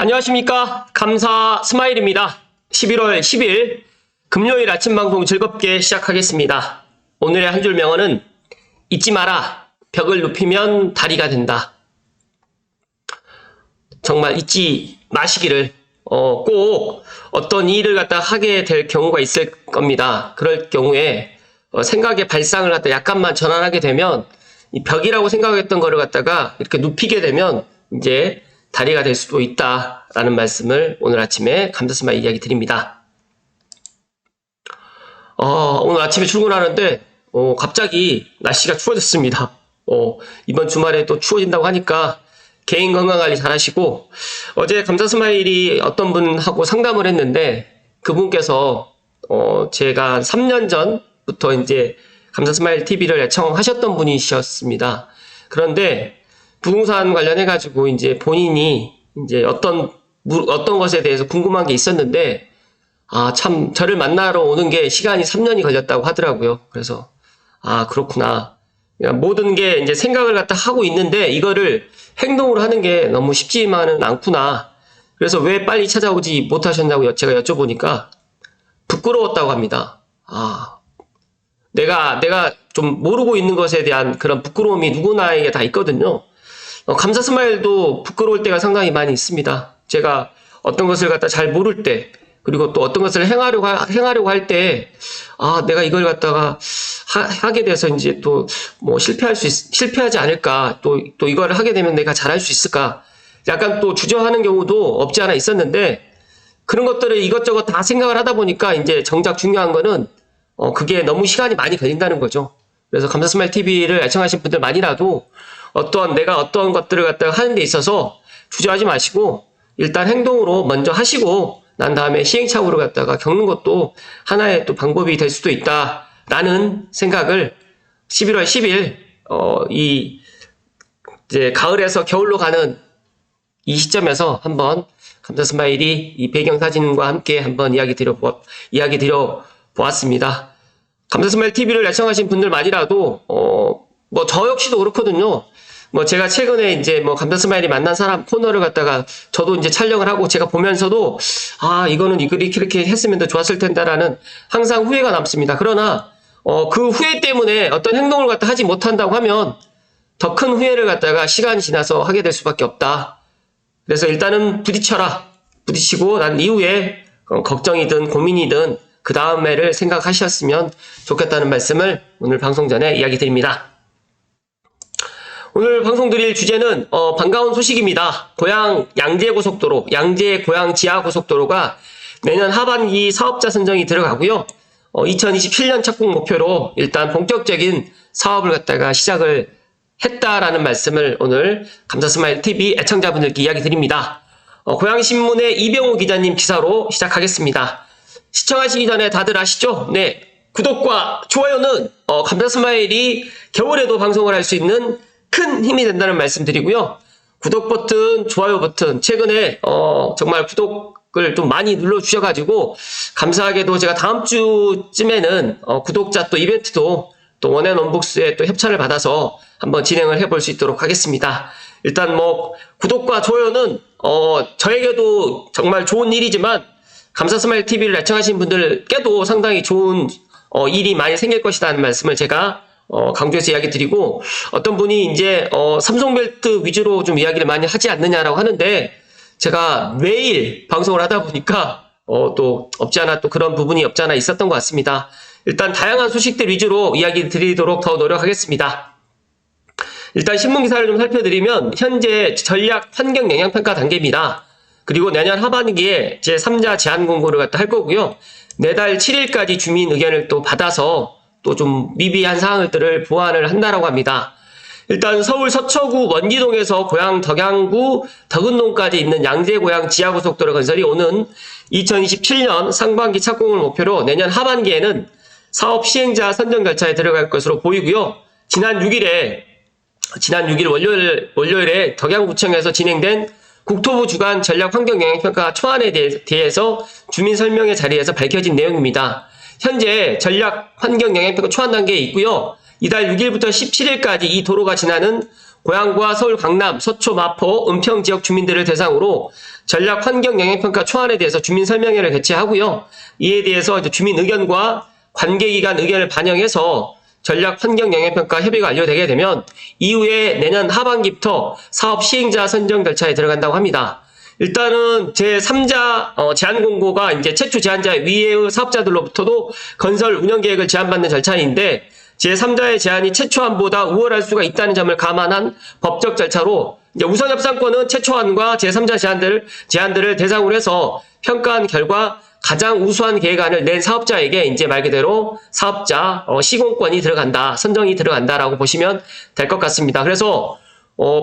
안녕하십니까. 감사 스마일입니다. 11월 10일 금요일 아침 방송 즐겁게 시작하겠습니다. 오늘의 한 줄 명언은 잊지 마라. 벽을 눕히면 다리가 된다. 정말 잊지 마시기를 꼭 어떤 일을 갖다 하게 될 경우가 있을 겁니다. 그럴 경우에 생각의 발상을 갖다 약간만 전환하게 되면 이 벽이라고 생각했던 거를 갖다가 이렇게 눕히게 되면 이제 다리가 될 수도 있다라는 말씀을 오늘 아침에 감사스마 이야기 드립니다. 오늘 아침에 출근하는데 갑자기 날씨가 추워졌습니다. 이번 주말에 또 추워진다고 하니까 개인 건강관리 잘 하시고, 어제 감사스마일이 어떤 분하고 상담을 했는데 그분께서 제가 3년 전부터 이제 감사스마일 TV를 애청하셨던 분이셨습니다. 그런데 부동산 관련해가지고 이제 본인이 이제 어떤 것에 대해서 궁금한 게 있었는데, 참, 저를 만나러 오는 게 시간이 3년이 걸렸다고 하더라고요. 그래서, 그렇구나. 모든 게 이제 생각을 갖다 하고 있는데, 이거를 행동으로 하는 게 너무 쉽지만은 않구나. 그래서 왜 빨리 찾아오지 못하셨냐고 제가 여쭤보니까, 부끄러웠다고 합니다. 내가 좀 모르고 있는 것에 대한 그런 부끄러움이 누구나에게 다 있거든요. 감사스마일도 부끄러울 때가 상당히 많이 있습니다. 제가 어떤 것을 갖다 잘 모를 때, 그리고 또 어떤 것을 행하려고 할 때, 내가 이걸 갖다가 하게 돼서 이제 또 뭐 실패하지 않을까, 또 이걸 하게 되면 내가 잘할 수 있을까, 약간 또 주저하는 경우도 없지 않아 있었는데, 그런 것들을 이것저것 다 생각을 하다 보니까 이제 정작 중요한 거는 그게 너무 시간이 많이 걸린다는 거죠. 그래서 감사스마일 TV를 애청하신 분들만이라도 내가 어떤 것들을 갖다가 하는 데 있어서 주저하지 마시고 일단 행동으로 먼저 하시고 난 다음에 시행착오를 갖다가 겪는 것도 하나의 또 방법이 될 수도 있다라는 생각을 11월 10일 이제 가을에서 겨울로 가는 이 시점에서 한번 감사스마일이 이 배경사진과 함께 한번 이야기 드려 보았습니다. 감사스마일 TV를 애청하신 분들만이라도 저 역시도 그렇거든요. 제가 최근에 이제 감사스마일이 만난 사람 코너를 갖다가 저도 이제 촬영을 하고 제가 보면서도 이거는 이렇게 했으면 더 좋았을 텐데라는 항상 후회가 남습니다. 그러나 그 후회 때문에 어떤 행동을 갖다 하지 못한다고 하면 더 큰 후회를 갖다가 시간이 지나서 하게 될 수밖에 없다. 그래서 일단은 부딪히고 난 이후에 걱정이든 고민이든 그 다음에를 생각하셨으면 좋겠다는 말씀을 오늘 방송 전에 이야기 드립니다. 오늘 방송 드릴 주제는 반가운 소식입니다. 고양 양재고속도로, 양재 고양 지하고속도로가 내년 하반기 사업자 선정이 들어가고요. 2027년 착공 목표로 일단 본격적인 사업을 갖다가 시작을 했다라는 말씀을 오늘 감사스마일 TV 애청자분들께 이야기 드립니다. 고양신문의 이병우 기자님 기사로 시작하겠습니다. 시청하시기 전에 다들 아시죠? 네, 구독과 좋아요는 감사스마일이 겨울에도 방송을 할 수 있는 큰 힘이 된다는 말씀 드리고요. 구독 버튼, 좋아요 버튼, 최근에 정말 구독을 좀 많이 눌러주셔가지고 감사하게도 제가 다음 주쯤에는 구독자 또 이벤트도 또 원앤원북스에 또 협찬을 받아서 한번 진행을 해볼 수 있도록 하겠습니다. 일단 구독과 좋아요는 저에게도 정말 좋은 일이지만 감사스마일 TV를 애청하신 분들께도 상당히 좋은 일이 많이 생길 것이라는 말씀을 제가 강조해서 이야기 드리고, 어떤 분이 이제 삼성벨트 위주로 좀 이야기를 많이 하지 않느냐라고 하는데, 제가 매일 방송을 하다 보니까 또 없지 않아 또 그런 부분이 없지 않아 있었던 것 같습니다. 일단 다양한 소식들 위주로 이야기 드리도록 더 노력하겠습니다. 일단 신문기사를 좀 살펴드리면 현재 전략 환경 영향평가 단계입니다. 그리고 내년 하반기에 제3자 제안 공고를 갖다 할 거고요. 내달 7일까지 주민 의견을 또 받아서 또 좀 미비한 사항들을 보완을 한다라고 합니다. 일단 서울 서초구 원기동에서 고양 덕양구 덕은동까지 있는 양재 고양 지하고속도로 건설이 오는 2027년 상반기 착공을 목표로 내년 하반기에는 사업 시행자 선정 절차에 들어갈 것으로 보이고요. 지난 6일 월요일에 덕양구청에서 진행된 국토부 주관 전략 환경 영향평가 초안에 대해서 주민 설명회 자리에서 밝혀진 내용입니다. 현재 전략 환경 영향평가 초안 단계에 있고요. 이달 6일부터 17일까지 이 도로가 지나는 고양과 서울 강남, 서초, 마포, 은평 지역 주민들을 대상으로 전략 환경 영향평가 초안에 대해서 주민 설명회를 개최하고요. 이에 대해서 이제 주민 의견과 관계기관 의견을 반영해서 전략 환경 영향평가 협의가 완료되게 되면 이후에 내년 하반기부터 사업 시행자 선정 절차에 들어간다고 합니다. 일단은 제3자 제안 공고가 이제 최초 제안자 위의 사업자들로부터도 건설 운영 계획을 제안받는 절차인데 제3자의 제안이 최초안보다 우월할 수가 있다는 점을 감안한 법적 절차로 이제 우선 협상권은 최초안과 제3자 제안들을 대상으로 해서 평가한 결과 가장 우수한 계획안을 낸 사업자에게 이제 말 그대로 사업자 시공권이 들어간다, 선정이 들어간다라고 보시면 될 것 같습니다. 그래서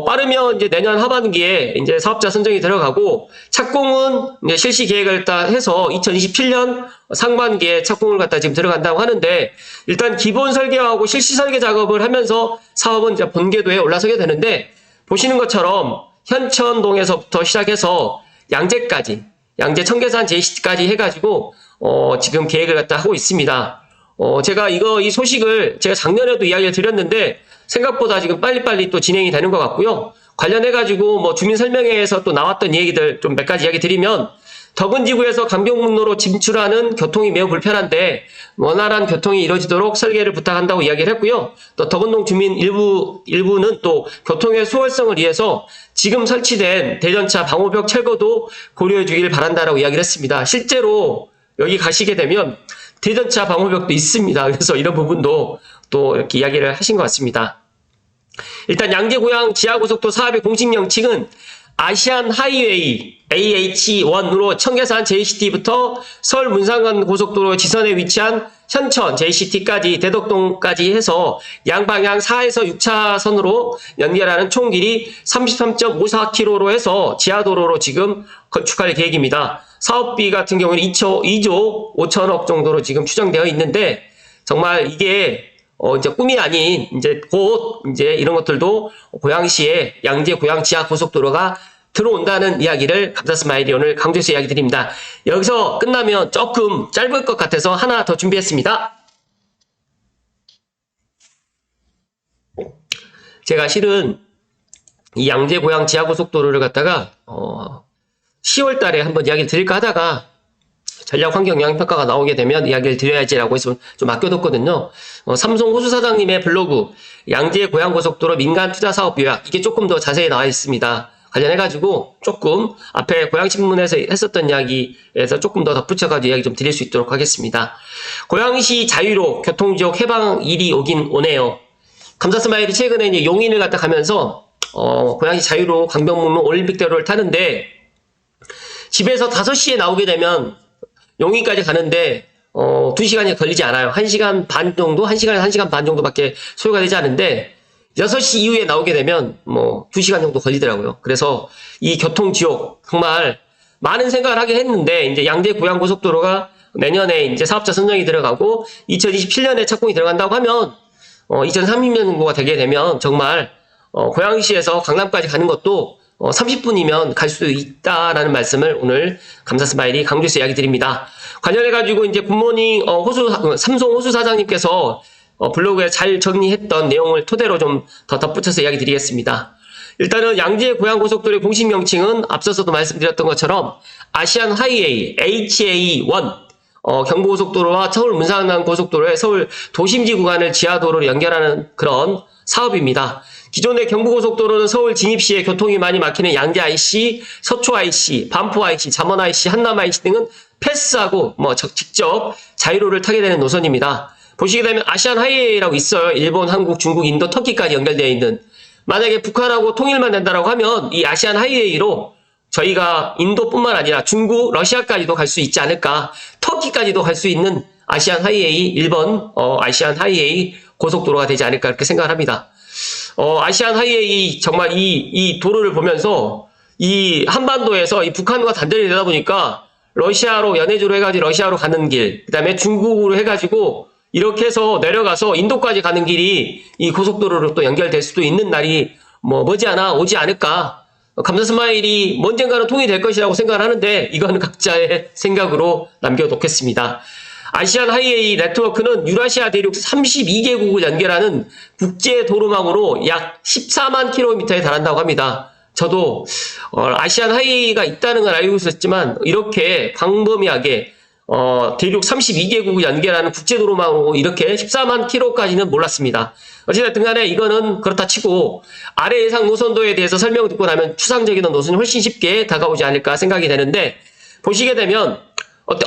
빠르면 이제 내년 하반기에 이제 사업자 선정이 들어가고 착공은 이제 실시 계획을 딱 해서 2027년 상반기에 착공을 갖다 지금 들어간다고 하는데 일단 기본 설계하고 실시 설계 작업을 하면서 사업은 이제 본궤도에 올라서게 되는데 보시는 것처럼 현천동에서부터 시작해서 양재 청계산 JCT까지 해가지고 지금 계획을 갖다 하고 있습니다. 제가 이 소식을 제가 작년에도 이야기를 드렸는데 생각보다 지금 빨리빨리 또 진행이 되는 것 같고요. 관련해가지고 뭐 주민 설명회에서 또 나왔던 얘기들 좀 몇 가지 이야기 드리면 덕은지구에서 강변북로로 진출하는 교통이 매우 불편한데 원활한 교통이 이루어지도록 설계를 부탁한다고 이야기를 했고요. 또 덕은동 주민 일부는 또 교통의 수월성을 위해서 지금 설치된 대전차 방호벽 철거도 고려해 주길 바란다라고 이야기를 했습니다. 실제로 여기 가시게 되면 대전차 방호벽도 있습니다. 그래서 이런 부분도 또 이렇게 이야기를 하신 것 같습니다. 일단 양재고양 지하고속도 사업의 공식 명칭은 아시안 하이웨이 AH1으로 청계산 JCT부터 서울 문상간 고속도로 지선에 위치한 현천 JCT까지 대덕동까지 해서 양방향 4에서 6차선으로 연결하는 총 길이 33.54km로 해서 지하도로로 지금 건축할 계획입니다. 사업비 같은 경우는 2조 5천억 정도로 지금 추정되어 있는데 정말 이게 이제 꿈이 아닌 이제 곧 이제 이런 것들도 고양시에 양재 고양 지하 고속도로가 들어온다는 이야기를 감사스마일이 오늘 강조해서 이야기 드립니다. 여기서 끝나면 조금 짧을 것 같아서 하나 더 준비했습니다. 제가 실은 이 양재 고양 지하 고속도로를 갖다가 10월 달에 한번 이야기를 드릴까 하다가 전략 환경 영향평가가 나오게 되면 이야기를 드려야지라고 해서 좀 아껴뒀거든요. 삼성 호수 사장님의 블로그 양재 고양 고속도로 민간 투자 사업 요약 이게 조금 더 자세히 나와 있습니다. 관련해가지고 조금 앞에 고양신문에서 했었던 이야기에서 조금 더 덧붙여가지고 이야기 좀 드릴 수 있도록 하겠습니다. 고양시 자유로 교통지역 해방일이 오긴 오네요. 감사스마일이 최근에 이제 용인을 갔다 가면서 고양시 자유로 강변북로 올림픽대로를 타는데 집에서 5시에 나오게 되면 용인까지 가는데 2시간이 걸리지 않아요. 1시간 반 정도? 1시간 반 정도밖에 소요가 되지 않은데 6시 이후에 나오게 되면 뭐 2시간 정도 걸리더라고요. 그래서 이 교통지옥 정말 많은 생각을 하게 했는데 이제 양재 고양 고속도로가 내년에 이제 사업자 선정이 들어가고 2027년에 착공이 들어간다고 하면 2030년 정도가 되게 되면 정말 고양시에서 강남까지 가는 것도 30분이면 갈 수 있다라는 말씀을 오늘 감사스마일이 강조해서 이야기 드립니다. 관련해가지고 이제 굿모닝 삼성 호수 사장님께서 블로그에 잘 정리했던 내용을 토대로 좀 더 덧붙여서 이야기 드리겠습니다. 일단은 양재 고양 고속도로의 공식 명칭은 앞서서도 말씀드렸던 것처럼 아시안 하이웨이 HA1 경부고속도로와 서울 문상남 고속도로의 서울 도심지 구간을 지하도로로 연결하는 그런 사업입니다. 기존의 경부고속도로는 서울 진입시에 교통이 많이 막히는 양재 IC, 서초 IC, 반포 IC, 잠원 IC, 한남 IC 등은 패스하고 직접 자유로를 타게 되는 노선입니다. 보시게 되면 아시안 하이웨이라고 있어요. 일본, 한국, 중국, 인도, 터키까지 연결되어 있는. 만약에 북한하고 통일만 된다라고 하면 이 아시안 하이웨이로 저희가 인도뿐만 아니라 중국, 러시아까지도 갈 수 있지 않을까. 터키까지도 갈 수 있는 아시안 하이웨이, 일본 아시안 하이웨이 고속도로가 되지 않을까 이렇게 생각을 합니다. 아시안 하이웨이 정말 이 도로를 보면서 이 한반도에서 이 북한과 단절이 되다 보니까 러시아로 연해주로 해가지고 러시아로 가는 길, 그 다음에 중국으로 해가지고 이렇게 해서 내려가서 인도까지 가는 길이 이 고속도로로 또 연결될 수도 있는 날이 머지않아 오지 않을까. 감사스마일이 언젠가는 통일될 것이라고 생각을 하는데 이거는 각자의 생각으로 남겨놓겠습니다. 아시안 하이웨이 네트워크는 유라시아 대륙 32개국을 연결하는 국제 도로망으로 약 14만 킬로미터에 달한다고 합니다. 저도 아시안 하이웨이가 있다는 걸 알고 있었지만 이렇게 광범위하게 대륙 32개국을 연결하는 국제도로망으로 이렇게 14만 킬로까지는 몰랐습니다. 어찌됐든 간에 이거는 그렇다 치고 아래 예상 노선도에 대해서 설명을 듣고 나면 추상적인 노선이 훨씬 쉽게 다가오지 않을까 생각이 되는데, 보시게 되면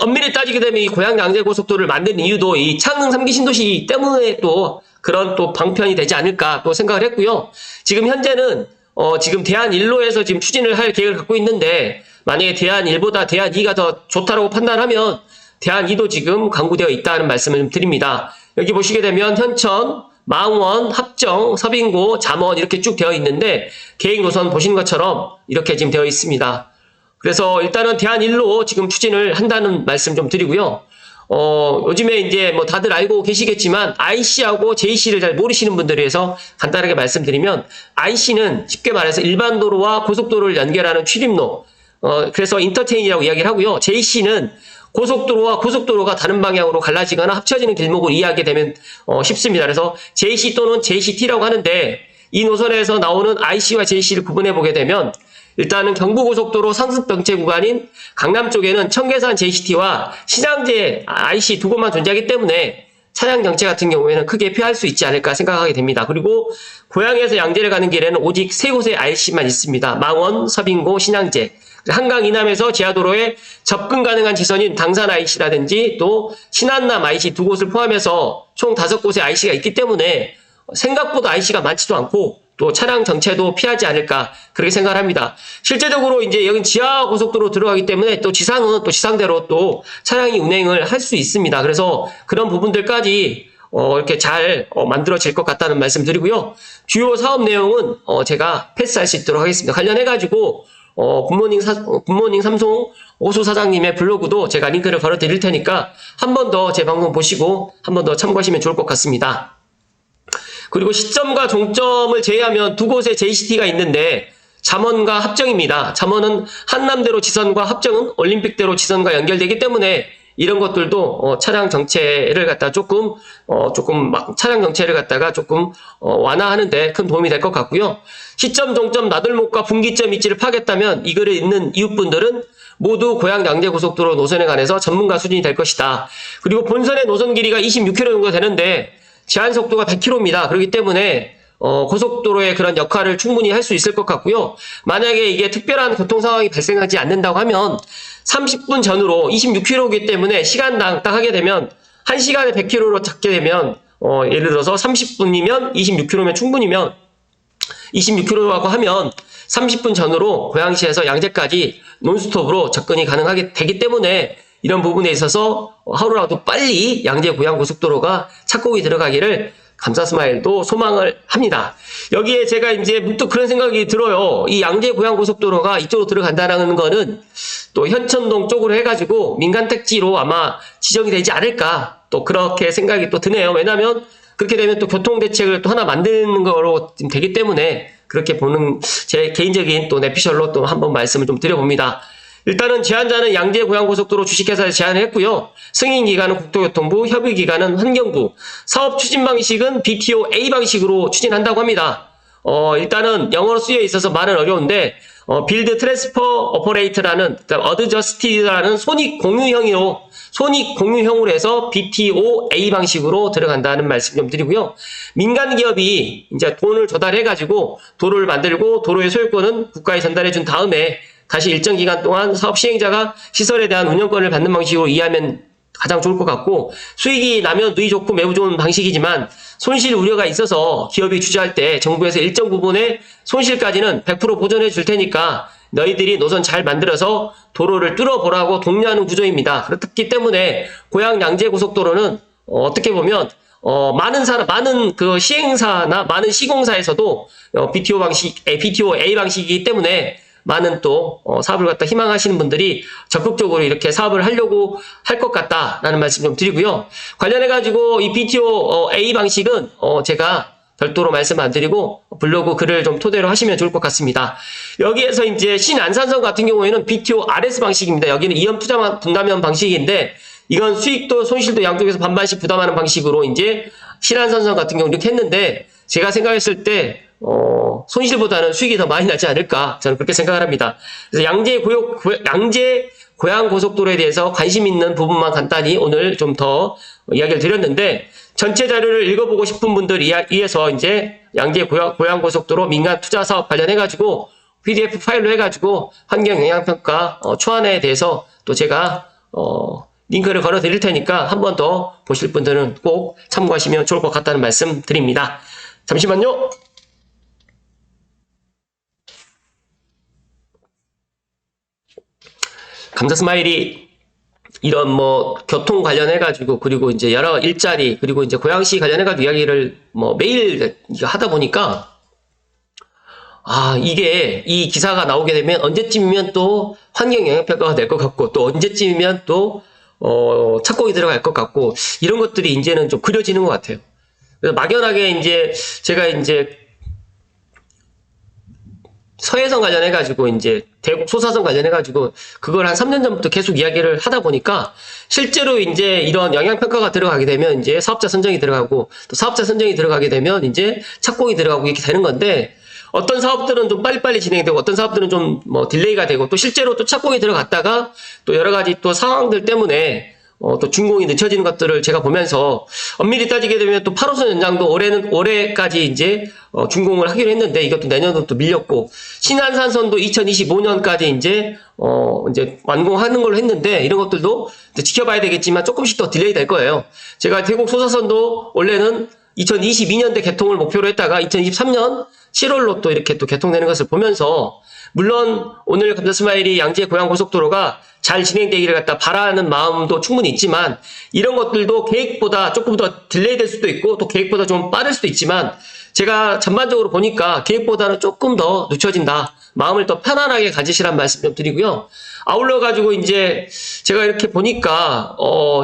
엄밀히 따지게 되면 이 고양 양재고속도로를 만든 이유도 이 창릉 3기 신도시 때문에 또 그런 또 방편이 되지 않을까 또 생각을 했고요. 지금 현재는 지금 대한1로에서 지금 추진을 할 계획을 갖고 있는데, 만약에 대한1보다 대한2가 더 좋다라고 판단하면 대한2도 지금 강구되어 있다는 말씀을 좀 드립니다. 여기 보시게 되면 현천, 망원, 합정, 서빙고, 잠원 이렇게 쭉 되어 있는데 계획 노선 보신 것처럼 이렇게 지금 되어 있습니다. 그래서 일단은 대한1로 지금 추진을 한다는 말씀 좀 드리고요. 요즘에 이제 뭐 다들 알고 계시겠지만 IC하고 JC를 잘 모르시는 분들을 위해서 간단하게 말씀드리면, IC는 쉽게 말해서 일반 도로와 고속도로를 연결하는 출입로, 그래서 인터체인이라고 이야기를 하고요. JC는 고속도로와 고속도로가 다른 방향으로 갈라지거나 합쳐지는 길목을 이해하게 되면 쉽습니다. 그래서 JC 또는 JCT라고 하는데, 이 노선에서 나오는 IC와 JC를 구분해 보게 되면 일단은 경부고속도로 상습정체 구간인 강남 쪽에는 청계산 JCT와 신양제 IC 두 곳만 존재하기 때문에 차량 정체 같은 경우에는 크게 피할 수 있지 않을까 생각하게 됩니다. 그리고 고양에서 양재를 가는 길에는 오직 세 곳의 IC만 있습니다. 망원, 서빙고, 신양제. 한강 이남에서 지하도로에 접근 가능한 지선인 당산 IC라든지 또 신안남 IC 두 곳을 포함해서 총 5곳의 IC가 있기 때문에 생각보다 IC가 많지도 않고 또 차량 정체도 피하지 않을까 그렇게 생각을 합니다. 실제적으로 이제 여긴 지하 고속도로 들어가기 때문에 또 지상은 또 지상대로 또 차량이 운행을 할 수 있습니다. 그래서 그런 부분들까지 이렇게 잘 만들어질 것 같다는 말씀 드리고요. 주요 사업 내용은 제가 패스할 수 있도록 하겠습니다. 관련해가지고 굿모닝 삼성 오수 사장님의 블로그도 제가 링크를 걸어 드릴 테니까 한 번 더 제 방송 보시고 한 번 더 참고하시면 좋을 것 같습니다. 그리고 시점과 종점을 제외하면 두 곳의 JCT가 있는데 잠원과 합정입니다. 잠원은 한남대로 지선과 합정은 올림픽대로 지선과 연결되기 때문에 이런 것들도 차량 정체를 갖다 조금 차량 정체를 갖다가 조금 완화하는데 큰 도움이 될 것 같고요. 시점, 종점, 나들목과 분기점 위치를 파악했다면 이 글을 읽는 이웃분들은 모두 고양 양재고속도로 노선에 관해서 전문가 수준이 될 것이다. 그리고 본선의 노선 길이가 26km 정도 되는데 제한 속도가 100km입니다. 그렇기 때문에 고속도로의 그런 역할을 충분히 할 수 있을 것 같고요. 만약에 이게 특별한 교통 상황이 발생하지 않는다고 하면 30분 전후로 26km이기 때문에 시간당 딱 하게 되면 1시간에 100km로 잡게 되면 예를 들어서 30분이면 26km면 충분히면 26km라고 하면 30분 전후로 고양시에서 양재까지 논스톱으로 접근이 가능하게 되기 때문에 이런 부분에 있어서 하루라도 빨리 양재 고양 고속도로가 착공이 들어가기를 감사스마일도 소망을 합니다. 여기에 제가 이제 문득 그런 생각이 들어요. 이 양재 고양 고속도로가 이쪽으로 들어간다는 거는 또 현천동 쪽으로 해가지고 민간 택지로 아마 지정이 되지 않을까 또 그렇게 생각이 또 드네요. 왜냐하면 그렇게 되면 또 교통대책을 또 하나 만드는 거로 되기 때문에 그렇게 보는 제 개인적인 또 내피셜로 또 한번 말씀을 좀 드려봅니다. 일단은 제안자는 양재 고양고속도로 주식회사에 제안을 했고요. 승인기관은 국토교통부, 협의기관은 환경부, 사업 추진 방식은 BTO A 방식으로 추진한다고 합니다. 일단은 영어로 쓰여 있어서 말은 어려운데 빌드 트랜스퍼 오퍼레이트라는 어드저스티드라는 손익 공유형으로 해서 BTO A 방식으로 들어간다는 말씀 좀 드리고요. 민간 기업이 이제 돈을 조달해가지고 도로를 만들고 도로의 소유권은 국가에 전달해 준 다음에 다시 일정 기간 동안 사업 시행자가 시설에 대한 운영권을 받는 방식으로 이해하면 가장 좋을 것 같고, 수익이 나면 누이 좋고 매우 좋은 방식이지만 손실 우려가 있어서 기업이 투자할 때 정부에서 일정 부분의 손실까지는 100% 보전해 줄 테니까 너희들이 노선 잘 만들어서 도로를 뚫어보라고 독려하는 구조입니다. 그렇기 때문에 고양 양재 고속도로는 어떻게 보면 많은 그 시행사나 많은 시공사에서도 BTO A 방식이기 때문에 많은 또 사업을 갖다 희망하시는 분들이 적극적으로 이렇게 사업을 하려고 할 것 같다라는 말씀 좀 드리고요. 관련해가지고 이 BTO A 방식은 제가 별도로 말씀 안 드리고 블로그 글을 좀 토대로 하시면 좋을 것 같습니다. 여기에서 이제 신안산선 같은 경우에는 BTO RS 방식입니다. 여기는 이연 투자 분담형 방식인데 이건 수익도 손실도 양쪽에서 반반씩 부담하는 방식으로 이제 신한선선 같은 경우 이렇게 했는데 제가 생각했을 때 손실보다는 수익이 더 많이 나지 않을까 저는 그렇게 생각을 합니다. 그래서 양재 고양 고속도로에 대해서 관심 있는 부분만 간단히 오늘 좀 더 이야기를 드렸는데 전체 자료를 읽어보고 싶은 분들 위해서 이제 양재 고양 고속도로 민간 투자 사업 관련해가지고 PDF 파일로 해가지고 환경 영향평가 초안에 대해서 또 제가 링크를 걸어 드릴 테니까 한 번 더 보실 분들은 꼭 참고하시면 좋을 것 같다는 말씀 드립니다. 잠시만요. 감사 스마일이 이런 뭐 교통 관련해가지고 그리고 이제 여러 일자리 그리고 이제 고양시 관련해가지고 이야기를 뭐 매일 하다 보니까 이게 이 기사가 나오게 되면 언제쯤이면 또 환경 영향평가가 될 것 같고 또 언제쯤이면 또 착공이 들어갈 것 같고 이런 것들이 이제는 좀 그려지는 것 같아요. 그래서 막연하게 이제 제가 이제 서해선 관련해가지고 이제 대곡 소사선 관련해가지고 그걸 한 3년 전부터 계속 이야기를 하다 보니까 실제로 이제 이런 영향평가가 들어가게 되면 이제 사업자 선정이 들어가고 또 사업자 선정이 들어가게 되면 이제 착공이 들어가고 이렇게 되는 건데 어떤 사업들은 좀 빨리빨리 진행되고 어떤 사업들은 좀 뭐 딜레이가 되고 또 실제로 또 착공이 들어갔다가 또 여러 가지 또 상황들 때문에 또 준공이 늦춰지는 것들을 제가 보면서 엄밀히 따지게 되면 또 8호선 연장도 올해까지 이제 준공을 하기로 했는데 이것도 내년으로 또 밀렸고 신안산선도 2025년까지 이제 완공하는 걸로 했는데 이런 것들도 이제 지켜봐야 되겠지만 조금씩 더 딜레이 될 거예요. 제가 대곡 소사선도 원래는 2022년대 개통을 목표로 했다가 2023년 7월로 또 이렇게 또 개통되는 것을 보면서 물론 오늘 감사 스마일이 양재 고양 고속도로가 잘 진행되기를 갖다 바라는 마음도 충분히 있지만 이런 것들도 계획보다 조금 더 딜레이 될 수도 있고 또 계획보다 좀 빠를 수도 있지만 제가 전반적으로 보니까 계획보다는 조금 더 늦춰진다. 마음을 더 편안하게 가지시란 말씀 좀 드리고요. 아울러 가지고 이제 제가 이렇게 보니까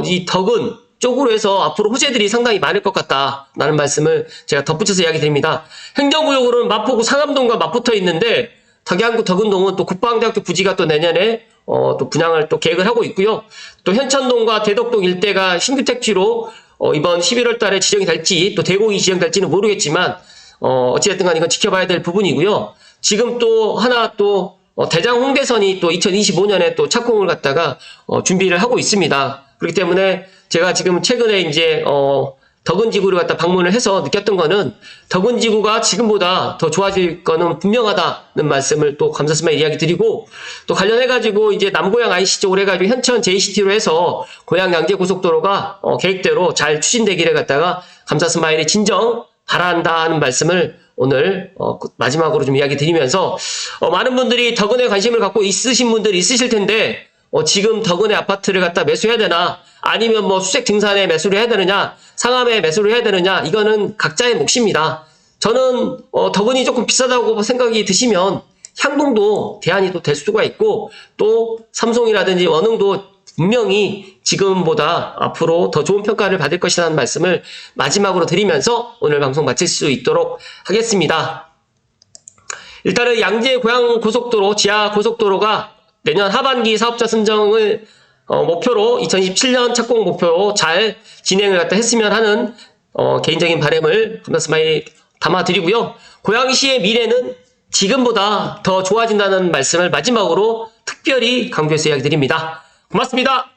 이 덕은 쪽으로 해서 앞으로 호재들이 상당히 많을 것 같다라는 말씀을 제가 덧붙여서 이야기 드립니다. 행정구역으로는 마포구 상암동과 맞붙어 있는데 덕양구 덕은동은 또 국방대학교 부지가 또 내년에 또 분양을 또 계획을 하고 있고요. 또 현천동과 대덕동 일대가 신규 택지로 이번 11월 달에 지정이 될지 또 대공이 지정될지는 모르겠지만 어찌됐든 간 이건 지켜봐야 될 부분이고요. 지금 또 하나 또 대장 홍대선이 또 2025년에 또 착공을 갖다가 준비를 하고 있습니다. 그렇기 때문에 제가 지금 최근에 이제 덕은지구를 갖다 방문을 해서 느꼈던 거는 덕은지구가 지금보다 더 좋아질 거는 분명하다는 말씀을 또 감사 스마일 이야기 드리고 또 관련해가지고 이제 남고양 IC 쪽으로 해가지고 현천 JCT로 해서 고양 양재 고속도로가 계획대로 잘 추진되기를 갖다가 감사 스마일이 진정 바란다는 말씀을 오늘 마지막으로 좀 이야기 드리면서 많은 분들이 덕은에 관심을 갖고 있으신 분들이 있으실 텐데 지금 덕은의 아파트를 갖다 매수해야 되나 아니면 뭐 수색 등산에 매수를 해야 되느냐 상암에 매수를 해야 되느냐 이거는 각자의 몫입니다. 저는 덕은이 조금 비싸다고 생각이 드시면 향동도 대안이 또 될 수가 있고 또 삼송이라든지 원흥도 분명히 지금보다 앞으로 더 좋은 평가를 받을 것이라는 말씀을 마지막으로 드리면서 오늘 방송 마칠 수 있도록 하겠습니다. 일단은 양재 고양 고속도로 지하 고속도로가 내년 하반기 사업자 선정을 목표로 2027년 착공 목표로 잘 진행을 갖다 했으면 하는 개인적인 바람을 감사 스마일 담아드리고요. 고양시의 미래는 지금보다 더 좋아진다는 말씀을 마지막으로 특별히 강조해서 이야기 드립니다. 고맙습니다.